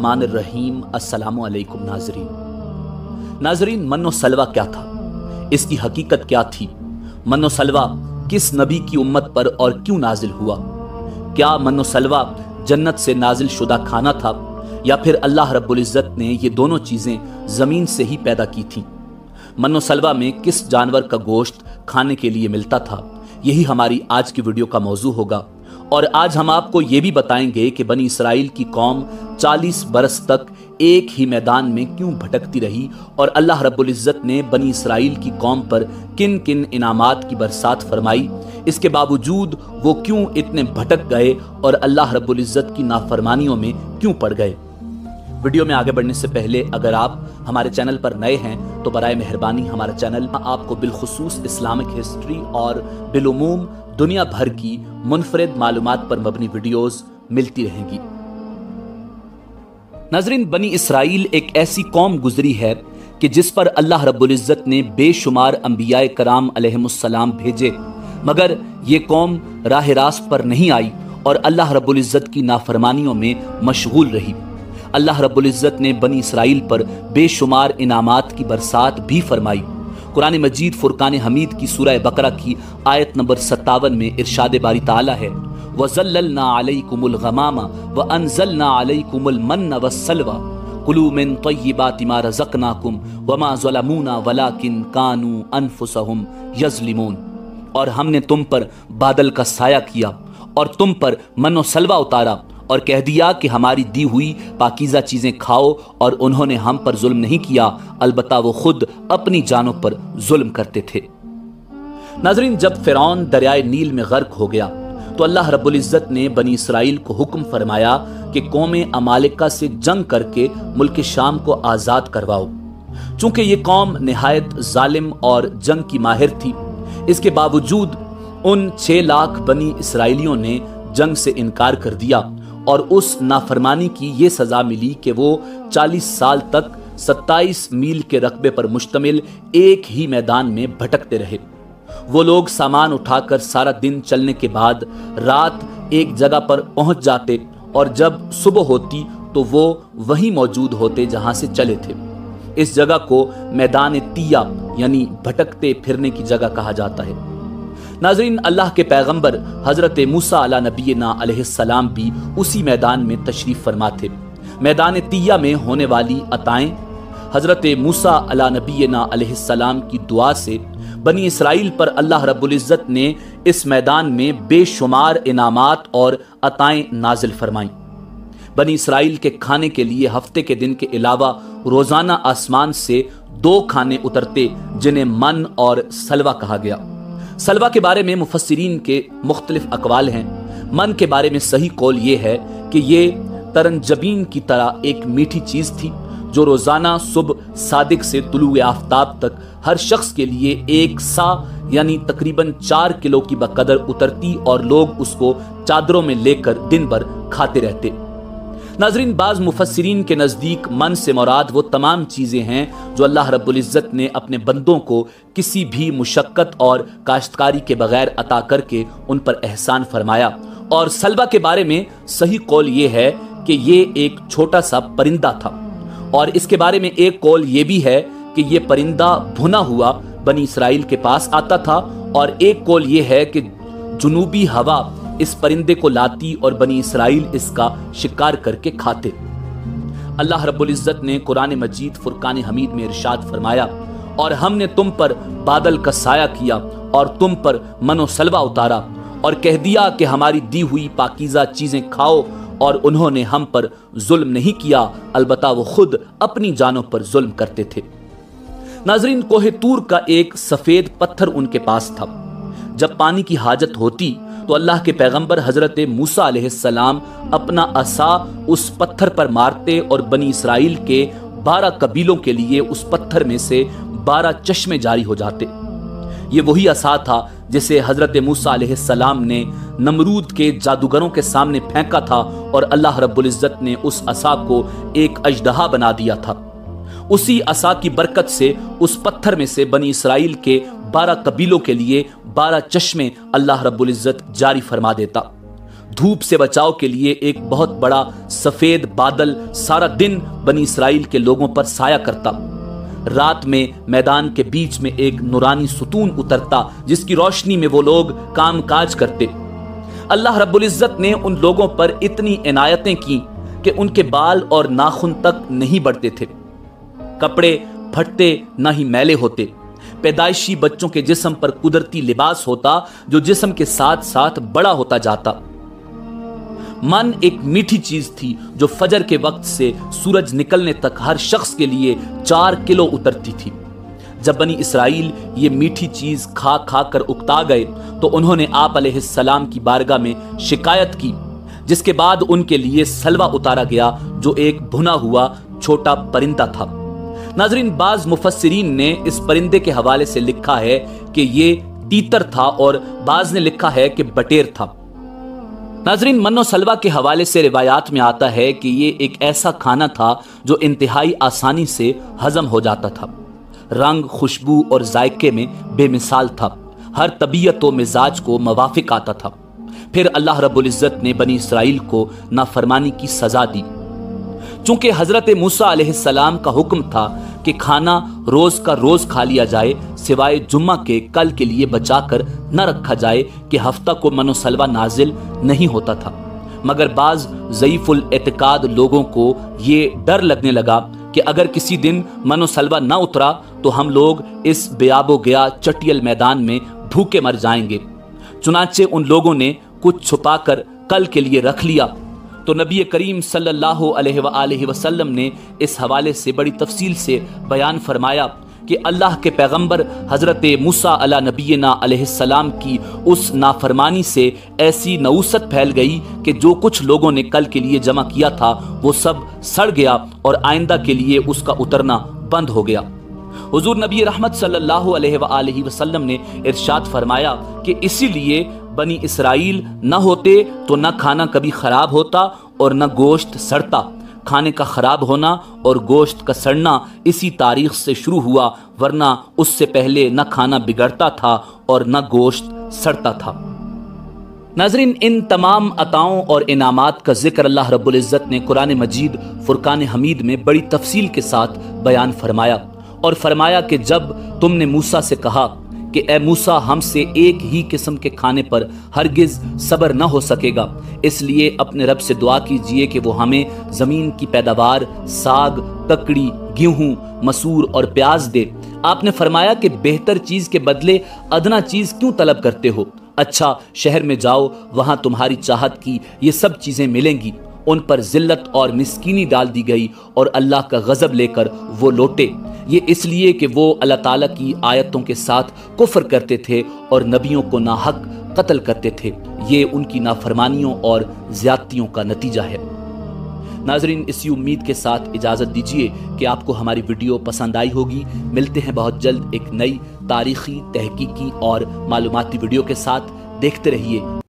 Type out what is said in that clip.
बिस्मिल्लाहिर्रहमानिर्रहीम। अस्सलामु अलैकुम नाज़रीन, मन्नो सलवा क्या था, इसकी हकीकत क्या थी? मन्नो सलवा किस नबी की उम्मत पर और क्यों नाजिल हुआ? क्या मन्नो सलवा जन्नत से नाजिल शुदा खाना था या फिर अल्लाह रब्बुल इज़्ज़त ने ये दोनों चीज़ें ज़मीन से ही पैदा की थीं? मन्नो सलवा में किस जानवर का गोश्त खाने के लिए मिलता था? यही हमारी आज की वीडियो का मौजू होगा। और आज हम आपको ये भी बताएंगे कि बनी इसराइल की कौम 40 बरस तक एक ही मैदान में क्यों भटकती रही और अल्लाह रब्बुल इज़्ज़त ने बनी इसराइल की कौम पर किन किन इनामात की बरसात फरमाई। इसके बावजूद वो क्यों इतने भटक गए और अल्लाह रब्बुल इज़्ज़त की नाफरमानियों में क्यों पड़ गए। वीडियो में आगे बढ़ने से पहले अगर आप हमारे चैनल पर नए हैं तो बराए मेहरबानी हमारा चैनल आपको बिलखुसूस इस्लामिक हिस्ट्री और बिलुमूम दुनिया भर की मुनफरिद मालूमात पर मबनी वीडियोस मिलती रहेंगी। नाज़रीन, बनी इसराइल एक ऐसी कौम गुजरी है कि जिस पर अल्लाह रब्बुल इज़्ज़त ने बेशुमार अंबियाए कराम अलैहिमुस्सलाम भेजे, मगर ये कौम राह रास्त पर नहीं आई और अल्लाह रब्बुल इज़्ज़त की नाफरमानियों में मशगूल रही। अल्लाह रब्बुल इज़्ज़त ने बनी इसराइल पर बेशुमार इनामात की बरसात भी फरमाई। कुरान मजीद फुरकान हमीद की सूरह बकरा की आयत नंबर 57 में इरशाद बारी ताला है, वज़ल्ललना अलैकुमुल गमामा व अंज़लना अलैकुमुल मन्ना वस्सलवा कुलू मिन तय्यिबाति मा रज़क़नाकुम वमा ज़लमूना वलाकिन कानू अनफुसहुम यज़लिमून। और हमने तुम पर बादल का साया किया और तुम पर मन्नो सलवा उतारा और कह दिया कि हमारी दी हुई पाकीज़ा चीज़ें खाओ, और उन्होंने हम पर जुल्म नहीं किया, अलबत्ता वो खुद अपनी जानों पर जुल्म करते थे। नाज़रीन, जब फ़िरौन दरियाए नील में गर्क हो गया तो अल्लाह रब्बुल इज़्ज़त ने बनी इसराइल को हुक्म फरमाया कि कौम अमालिका से जंग करके मुल्क शाम को आज़ाद करवाओ। चूंकि ये कौम निहायत जालिम और जंग की माहिर थी, इसके बावजूद उन 6 लाख बनी इसराइलियों ने जंग से इनकार कर दिया और उस नाफरमानी की ये सज़ा मिली कि वो 40 साल तक 27 मील के रकबे पर मुश्तमिल एक ही मैदान में भटकते रहे। वो लोग सामान उठाकर सारा दिन चलने के बाद रात एक जगह पर पहुंच जाते और जब सुबह होती तो वो वहीं मौजूद होते जहां से चले थे। इस जगह को मैदान तिया यानी भटकते फिरने की जगह कहा जाता है। नाज़रीन, अल्लाह के पैगंबर हज़रत मूसा अला नबीना अलैहिस्सलाम भी उसी मैदान में तशरीफ़ फरमा थे। मैदान तिया में होने वाली अताएं हज़रत मूसा अला नबीना अलैहिस्सलाम की दुआ से बनी इसराइल पर अल्लाह रब्बुल इज़्ज़त ने इस मैदान में बेशुमार इनामात और अताएं नाजिल फरमाईं। बनी इसराइल के खाने के लिए हफ्ते के दिन के अलावा रोज़ाना आसमान से 2 खाने उतरते जिन्हें मन और सलवा कहा गया। सलवा के बारे में मुफस्सिरीन के मुख्तलिफ अकवाल हैं। मन के बारे में सही कौल ये है कि ये तरंजबीन की तरह एक मीठी चीज़ थी जो रोज़ाना सुबह सादिक से तुलुए आफ्ताब तक हर शख्स के लिए 1 सा यानी तकरीबन 4 किलो की बकदर उतरती और लोग उसको चादरों में लेकर दिन भर खाते रहते। नाज़रीन, बाज़ मुफस्सिरीन के नज़दीक मन से मुराद वो तमाम चीज़ें हैं जो अल्लाह रब्बुल इज़्ज़त ने अपने बंदों को किसी भी मुशक्क़त और काश्तकारी के बगैर अता करके उन पर एहसान फरमाया। और सलवा के बारे में सही कौल ये है कि ये एक छोटा सा परिंदा था, और इसके बारे में एक कौल ये भी है कि ये परिंदा भुना हुआ बनी इसराइल के पास आता था, और एक कौल ये है कि जुनूबी हवा इस परिंदे को लाती और बनी इसराइल इसका शिकार करके खाते। अल्लाह रब्बुल इज़्ज़त ने कुरान मजीद फुरकान हमीद में इरशाद फरमाया, और हमने तुम पर बादल का साया किया और तुम पर मनो सलवा उतारा और कह दिया कि हमारी दी हुई पाकीज़ा चीज़ें खाओ, और उन्होंने हम पर जुल्म नहीं किया, अलबत्ता वो खुद अपनी जानों पर जुल्म करते थे। नाज़रीन, कोहे तूर का एक सफ़ेद पत्थर उनके पास था। जब पानी की हाजत होती तो अल्लाह के पैगंबर हज़रत मूसा अलैहिस्सलाम अपना असा उस पत्थर पर मारते और बनी इसराइल के 12 कबीलों के लिए उस पत्थर में से 12 चश्मे जारी हो जाते। ये वही असा था जिसे हज़रत मूसा अलैहिस्सलाम ने नमरूद के जादूगरों के सामने फेंका था और अल्लाह रब्बुल इज़्ज़त ने उस असा को एक अजदहा बना दिया था। उसी असा की बरकत से उस पत्थर में से बनी इसराइल के 12 कबीलों के लिए 12 चश्मे अल्लाह रब्बुल इज़्ज़त जारी फरमा देता। دھوپ سے بچاؤ کے لیے ایک بہت بڑا سفید بادل سارا دن بنی اسرائیل کے لوگوں پر سایہ کرتا۔ رات میں میدان کے بیچ میں ایک نورانی ستون اترتا جس کی روشنی میں وہ لوگ کام کاج کرتے۔ اللہ رب العزت نے ان لوگوں پر اتنی عنایتیں کی کہ ان کے بال اور ناخن تک نہیں بڑھتے تھے، کپڑے پھٹتے نہ ہی میلے ہوتے، پیدائشی بچوں کے جسم پر قدرتی لباس ہوتا جو جسم کے ساتھ ساتھ بڑا ہوتا جاتا۔ من ایک میٹھی چیز تھی جو فجر کے وقت سے سورج نکلنے تک ہر شخص کے لیے 4 کلو اترتی تھی۔ جب بنی اسرائیل یہ میٹھی چیز کھا کھا کر اکتا گئے تو انہوں نے آپ علیہ السلام کی بارگاہ میں شکایت کی، جس کے بعد ان کے لیے سلوہ اتارا گیا جو ایک بھنا ہوا چھوٹا پرندہ تھا۔ ناظرین، بعض مفسرین نے اس پرندے کے حوالے سے لکھا ہے کہ یہ تیتر تھا اور بعض نے لکھا ہے کہ بٹیر تھا۔ ناظرین، من و سلوہ کے حوالے سے روایات میں آتا ہے کہ یہ ایک ایسا کھانا تھا جو انتہائی آسانی سے ہضم ہو جاتا تھا، رنگ، خوشبو اور ذائقے میں بے مثال تھا، ہر طبیعت و مزاج کو موافق آتا تھا۔ پھر اللہ رب العزت نے بنی اسرائیل کو نافرمانی کی سزا دی۔ چونکہ حضرت موسیٰ علیہ السلام کا حکم تھا کہ کھانا روز کا روز کھا لیا جائے، سوائے جمعہ کے کل کے لیے بچا کر نہ رکھا جائے کہ ہفتہ کو من و سلوہ نازل نہیں ہوتا تھا، مگر بعض ضعیف الاعتقاد لوگوں کو یہ ڈر لگنے لگا کہ اگر کسی دن من و سلوہ نہ اترا تو ہم لوگ اس بیاب و گیا چٹیل میدان میں بھوکے مر جائیں گے۔ چنانچہ ان لوگوں نے کچھ چھپا کر کل کے لیے رکھ لیا، تو نبی کریم صلی اللہ علیہ وآلہ وسلم نے اس حوالے سے بڑی تفصیل سے بیان فرمایا کہ اللہ کے پیغمبر حضرت موسیٰ علی نبینا علیہ السلام کی اس نافرمانی سے ایسی نعوست پھیل گئی کہ جو کچھ لوگوں نے کل کے لیے جمع کیا تھا وہ سب سڑ گیا اور آئندہ کے لیے اس کا اترنا بند ہو گیا۔ حضور نبی رحمت صلی اللہ علیہ وآلہ وسلم نے ارشاد فرمایا کہ اسی لیے بنی اسرائیل نہ ہوتے تو نہ کھانا کبھی خراب ہوتا اور نہ گوشت سڑتا۔ کھانے کا خراب ہونا اور گوشت کا سڑنا اسی تاریخ سے شروع ہوا، ورنہ اس سے پہلے نہ کھانا بگڑتا تھا اور نہ گوشت سڑتا تھا۔ ناظرین، ان تمام عطاؤں اور انعامات کا ذکر اللہ رب العزت نے قرآن مجید فرقان حمید میں بڑی تفصیل کے ساتھ بیان فرمایا، اور فرمایا کہ جب تم نے موسیٰ سے کہا کہ اے موسیٰ، ہم سے ایک ہی قسم کے کھانے پر ہرگز صبر نہ ہو سکے گا، اس لیے اپنے رب سے دعا کیجئے کہ وہ ہمیں زمین کی پیداوار، ساگ، ککڑی، گیہوں، مسور اور پیاز دے۔ آپ نے فرمایا کہ بہتر چیز کے بدلے ادنا چیز کیوں طلب کرتے ہو؟ اچھا، شہر میں جاؤ، وہاں تمہاری چاہت کی یہ سب چیزیں ملیں گی۔ ان پر ذلت اور مسکینی ڈال دی گئی اور اللہ کا غضب لے کر وہ لوٹے، یہ اس لیے کہ وہ اللہ تعالیٰ کی آیتوں کے ساتھ کفر کرتے تھے اور نبیوں کو ناحق قتل کرتے تھے۔ یہ ان کی نافرمانیوں اور زیادتیوں کا نتیجہ ہے۔ ناظرین، اسی امید کے ساتھ اجازت دیجیے کہ آپ کو ہماری ویڈیو پسند آئی ہوگی۔ ملتے ہیں بہت جلد ایک نئی تاریخی، تحقیقی اور معلوماتی ویڈیو کے ساتھ۔ دیکھتے رہیے